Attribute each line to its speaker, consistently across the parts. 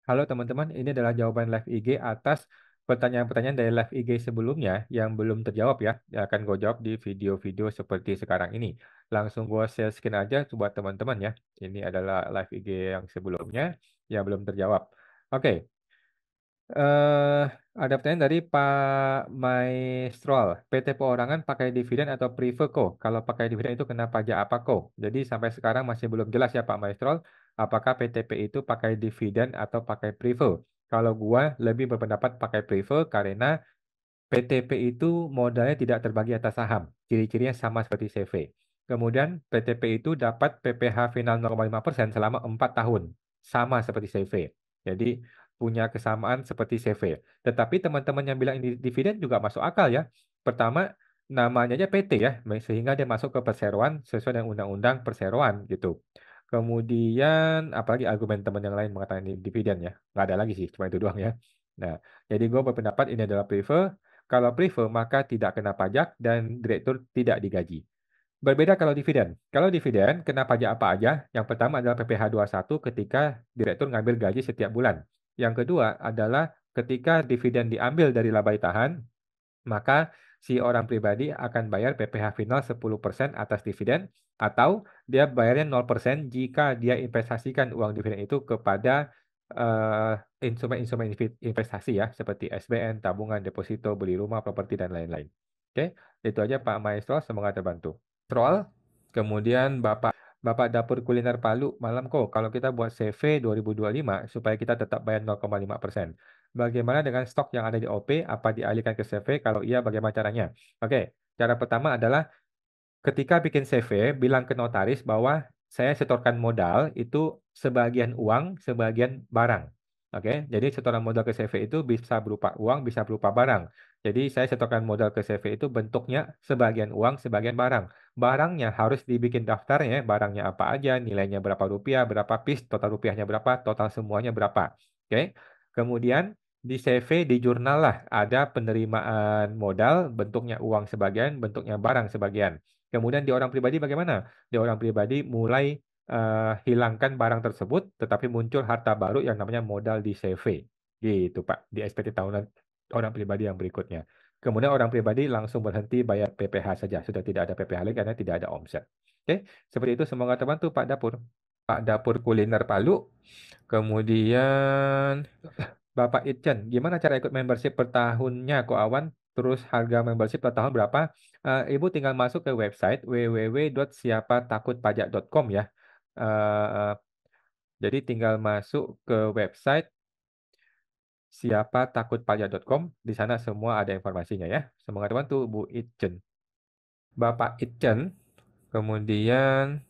Speaker 1: Halo teman-teman, ini adalah jawaban live IG atas pertanyaan-pertanyaan dari live IG sebelumnya yang belum terjawab ya. Yang akan gue jawab di video-video seperti sekarang ini. Langsung gue share screen aja buat teman-teman ya. Ini adalah live IG yang sebelumnya yang belum terjawab. Oke, eh ada pertanyaan dari Pak Maestrol. PT Perorangan pakai dividen atau prefer co? Kalau pakai dividen itu kena pajak apa co? Jadi sampai sekarang masih belum jelas ya Pak Maestrol, apakah PTP itu pakai dividen atau pakai prefer. Kalau gua lebih berpendapat pakai prefer karena PTP itu modalnya tidak terbagi atas saham. Ciri-cirinya sama seperti CV. Kemudian PTP itu dapat PPh final 0,5% selama 4 tahun. Sama seperti CV. Jadi punya kesamaan seperti CV. Tetapi teman-teman yang bilang ini dividen juga masuk akal ya. Pertama, namanya aja PT ya, sehingga dia masuk ke perseroan sesuai dengan undang-undang perseroan gitu. Kemudian, apalagi argumen teman yang lain mengatakan ini dividen ya. Nggak ada lagi sih, cuma itu doang ya. Nah, jadi gue berpendapat ini adalah prefer. Kalau prefer, maka tidak kena pajak dan direktur tidak digaji. Berbeda kalau dividen. Kalau dividen, kena pajak apa aja? Yang pertama adalah PPh satu ketika direktur ngambil gaji setiap bulan. Yang kedua adalah ketika dividen diambil dari laba tahan, maka si orang pribadi akan bayar PPh final 10% atas dividen atau dia bayarnya 0% jika dia investasikan uang dividen itu kepada instrumen-instrumen investasi ya seperti SBN, tabungan, deposito, beli rumah, properti dan lain-lain. Oke, itu aja Pak Maestro, semoga terbantu. Troll, kemudian Bapak Dapur Kuliner Palu, malam kok kalau kita buat CV 2025 supaya kita tetap bayar 0,5%. Bagaimana dengan stok yang ada di OP? Apa dialihkan ke CV? Kalau iya, bagaimana caranya? Oke, cara pertama adalah ketika bikin CV, bilang ke notaris bahwa saya setorkan modal itu sebagian uang, sebagian barang. Oke, jadi setoran modal ke CV itu bisa berupa uang, bisa berupa barang. Jadi saya setorkan modal ke CV itu bentuknya sebagian uang, sebagian barang. Barangnya harus dibikin daftarnya, barangnya apa aja, nilainya berapa rupiah, berapa piece, total rupiahnya berapa, total semuanya berapa. Oke, kemudian di CV, di jurnal lah ada penerimaan modal, bentuknya uang sebagian, bentuknya barang sebagian. Kemudian di orang pribadi bagaimana? Di orang pribadi mulai hilangkan barang tersebut, tetapi muncul harta baru yang namanya modal di CV. Gitu, Pak. Di SPT tahunan orang pribadi yang berikutnya. Kemudian orang pribadi langsung berhenti bayar PPh saja. Sudah tidak ada PPh lagi karena tidak ada omset. Oke, seperti itu semoga terbantu Pak Dapur. Pak Dapur Kuliner Palu. Kemudian Bapak Itchen, gimana cara ikut membership per tahunnya, Ko Awan? Terus harga membership per tahun berapa? Ibu tinggal masuk ke website www.siapatakutpajak.com ya. Eh, jadi tinggal masuk ke website siapatakutpajak.com. Di sana semua ada informasinya ya. Semoga teman tuh Bu Itchen. Bapak Itchen, kemudian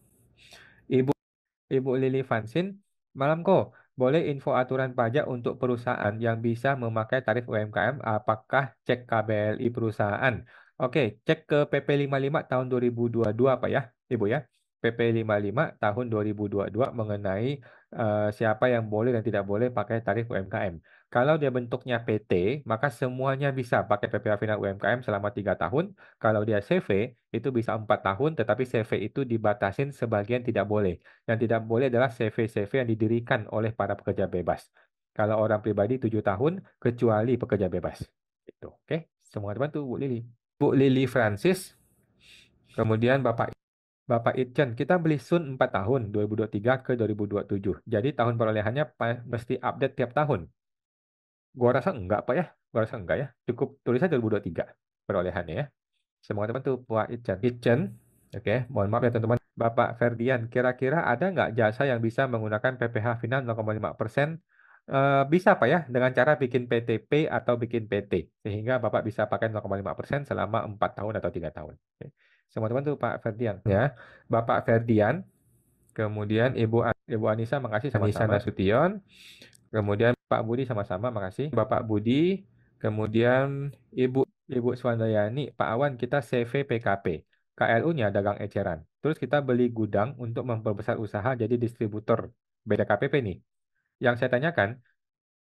Speaker 1: Ibu Ibu Lili Vansin, malam kok. Boleh info aturan pajak untuk perusahaan yang bisa memakai tarif UMKM? Apakah cek KBLI perusahaan? Oke, cek ke PP 55 tahun 2022 Pak ya, Ibu ya. PP 55 tahun 2022 mengenai siapa yang boleh dan tidak boleh pakai tarif UMKM. Kalau dia bentuknya PT, maka semuanya bisa pakai PPh Final UMKM selama 3 tahun. Kalau dia CV, itu bisa 4 tahun, tetapi CV itu dibatasin sebagian tidak boleh. Yang tidak boleh adalah CV-CV yang didirikan oleh para pekerja bebas. Kalau orang pribadi 7 tahun, kecuali pekerja bebas. Itu. Oke, semua terbantu Bu Lili. Bu Lili Francis, kemudian Bapak Itchen, kita beli Sun 4 tahun, 2023 ke 2027. Jadi tahun perolehannya mesti update tiap tahun. Gua rasa enggak, Pak ya. Gua rasa enggak ya. Cukup tulis aja 2023 perolehannya ya. Semoga terbantu Pak Itchen. Itchen, oke, mohon maaf ya teman-teman. Bapak Ferdian, kira-kira ada nggak jasa yang bisa menggunakan PPh final 0,5%? Bisa Pak ya, dengan cara bikin PTP atau bikin PT. Sehingga Bapak bisa pakai 0,5% selama 4 tahun atau 3 tahun. Oke. Semua teman tuh Pak Ferdian. Ya, Bapak Ferdian, kemudian Ibu Anissa, makasih Anissa sama-sama. Nasution, kemudian Pak Budi sama-sama, makasih. Bapak Budi, kemudian Ibu Swandayani, Pak Awan, kita CV PKP. KLU-nya dagang eceran. Terus kita beli gudang untuk memperbesar usaha jadi distributor. Beda KPP nih. Yang saya tanyakan,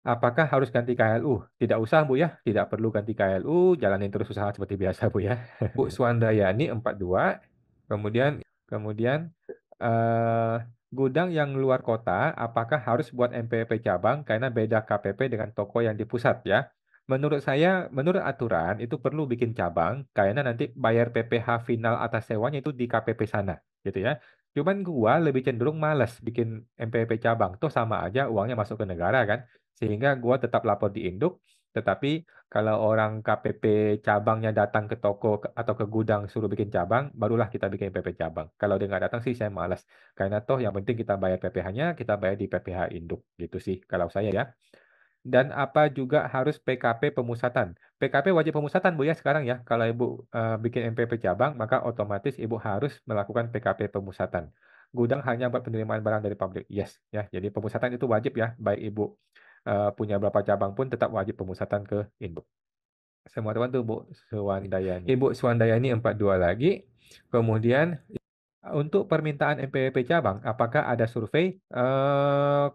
Speaker 1: apakah harus ganti KLU? Tidak usah, Bu ya. Tidak perlu ganti KLU, jalanin terus usaha seperti biasa, Bu ya. Bu Swandayani 42, kemudian kemudian eh Gudang yang luar kota, apakah harus buat MPP cabang karena beda KPP dengan toko yang di pusat ya? Menurut saya, menurut aturan itu perlu bikin cabang karena nanti bayar PPh final atas sewanya itu di KPP sana, gitu ya. Cuman gua lebih cenderung malas bikin MPP cabang, tuh sama aja uangnya masuk ke negara kan. Sehingga gua tetap lapor di induk, tetapi kalau orang KPP cabangnya datang ke toko atau ke gudang suruh bikin cabang, barulah kita bikin MPP cabang. Kalau dia nggak datang sih saya malas. Karena toh yang penting kita bayar PPh-nya, kita bayar di PPh induk gitu sih kalau saya ya. Dan apa juga harus PKP pemusatan. PKP wajib pemusatan Bu ya sekarang ya. Kalau Ibu bikin MPP cabang, maka otomatis Ibu harus melakukan PKP pemusatan. Gudang hanya buat penerimaan barang dari pabrik. Yes ya. Jadi pemusatan itu wajib ya. Baik Ibu punya berapa cabang pun tetap wajib pemusatan ke induk. Semua teman tuh Bu Suwandayani. Ibu Suwandayani 42 lagi. Kemudian untuk permintaan MPWP cabang, apakah ada survei?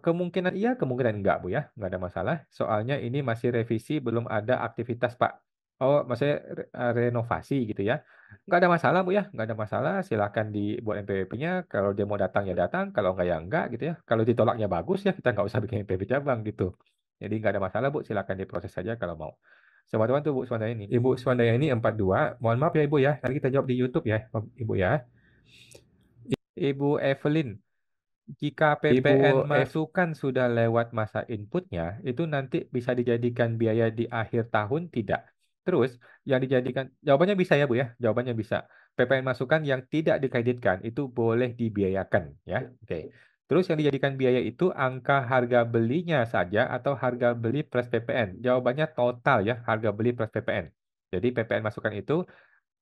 Speaker 1: Kemungkinan iya, kemungkinan enggak, Bu ya. Enggak ada masalah. Soalnya ini masih revisi, belum ada aktivitas, Pak. Oh, maksudnya renovasi gitu ya. Enggak ada masalah, Bu ya. Enggak ada masalah. Silahkan dibuat MPWP-nya. Kalau dia mau datang ya datang. Kalau enggak ya enggak gitu ya. Kalau ditolaknya bagus ya, kita enggak usah bikin MPWP cabang gitu. Jadi enggak ada masalah, Bu. Silahkan diproses saja kalau mau. Sama teman tuh Bu Swandayani. Ibu Swandayani 42. Mohon maaf ya Ibu ya. Nanti kita jawab di YouTube ya, Ibu ya. Ibu Evelyn, jika PPN masukan sudah lewat masa inputnya, itu nanti bisa dijadikan biaya di akhir tahun tidak? Terus, yang dijadikan, jawabannya bisa ya Bu ya, jawabannya bisa. PPN masukan yang tidak dikreditkan itu boleh dibiayakan ya. Oke. Terus yang dijadikan biaya itu angka harga belinya saja atau harga beli plus PPN? Jawabannya total ya, harga beli plus PPN. Jadi PPN masukan itu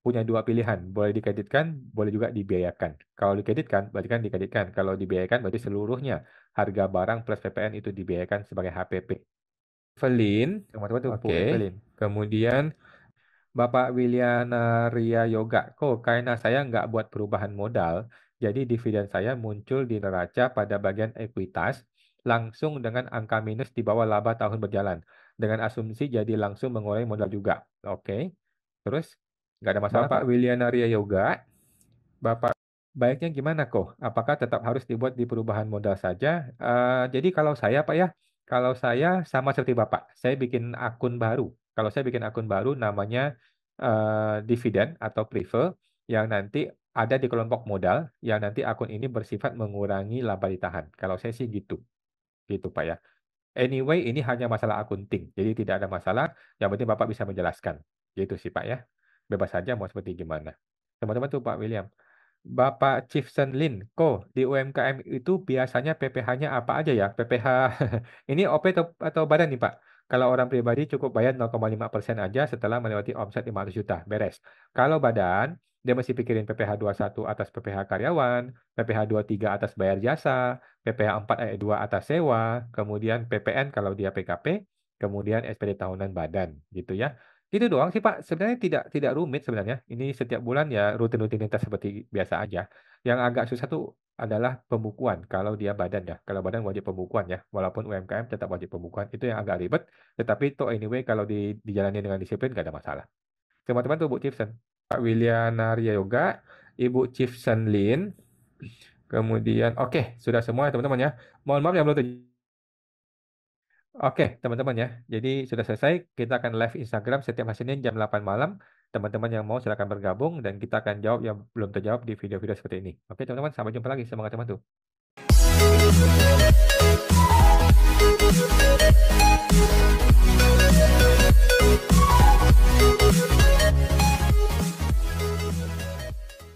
Speaker 1: punya dua pilihan, boleh dikreditkan, boleh juga dibiayakan. Kalau dikreditkan, berarti kan dikreditkan. Kalau dibiayakan, berarti seluruhnya harga barang plus PPN itu dibiayakan sebagai HPP. Evelyn, teman-teman tuh Bu Evelyn. Kemudian Bapak Wiliana Ria Yoga, kok karena saya nggak buat perubahan modal, jadi dividen saya muncul di neraca pada bagian ekuitas langsung dengan angka minus di bawah laba tahun berjalan. Dengan asumsi jadi langsung mengurangi modal juga. Oke. Terus nggak ada masalah Bapak Pak. Wiliana Ria Yoga, Bapak baiknya gimana kok? Apakah tetap harus dibuat di perubahan modal saja? Jadi kalau saya Pak ya, kalau saya sama seperti Bapak, saya bikin akun baru. Kalau saya bikin akun baru namanya dividen atau prefer yang nanti ada di kelompok modal yang nanti akun ini bersifat mengurangi laba ditahan. Kalau saya sih gitu, gitu Pak ya. Anyway, ini hanya masalah akunting, jadi tidak ada masalah. Yang penting Bapak bisa menjelaskan. Gitu sih Pak ya. Bebas saja mau seperti gimana. Teman-teman tuh Pak William. Bapak Chiefson Lin, kok di UMKM itu biasanya PPh-nya apa aja ya? PPh ini OP atau badan nih Pak? Kalau orang pribadi cukup bayar 0,5% aja setelah melewati omset 500 juta, beres. Kalau badan, dia mesti pikirin PPh 21 atas PPh karyawan, PPh 23 atas bayar jasa, PPh 4 ayat 2 atas sewa, kemudian PPN kalau dia PKP, kemudian SPD tahunan badan, gitu ya. Itu doang sih Pak. Sebenarnya tidak rumit sebenarnya. Ini setiap bulan ya rutin-rutinitas seperti biasa aja. Yang agak susah tuh adalah pembukuan. Kalau dia badan ya. Kalau badan wajib pembukuan ya. Walaupun UMKM tetap wajib pembukuan. Itu yang agak ribet. Tetapi tuh anyway kalau dijalani dengan disiplin gak ada masalah. Teman-teman tuh Bu Chipsen. Pak Wiliana Ria Yoga. Ibu Chipsen Lin. Kemudian oke. Sudah semua ya teman-teman ya. Mohon maaf yang belum terjawab. Oke, teman-teman ya. Jadi sudah selesai. Kita akan live Instagram setiap hari Senin jam 8 malam. Teman-teman yang mau silakan bergabung dan kita akan jawab yang belum terjawab di video-video seperti ini. Oke, teman-teman, sampai jumpa lagi. Semangat teman-teman tuh.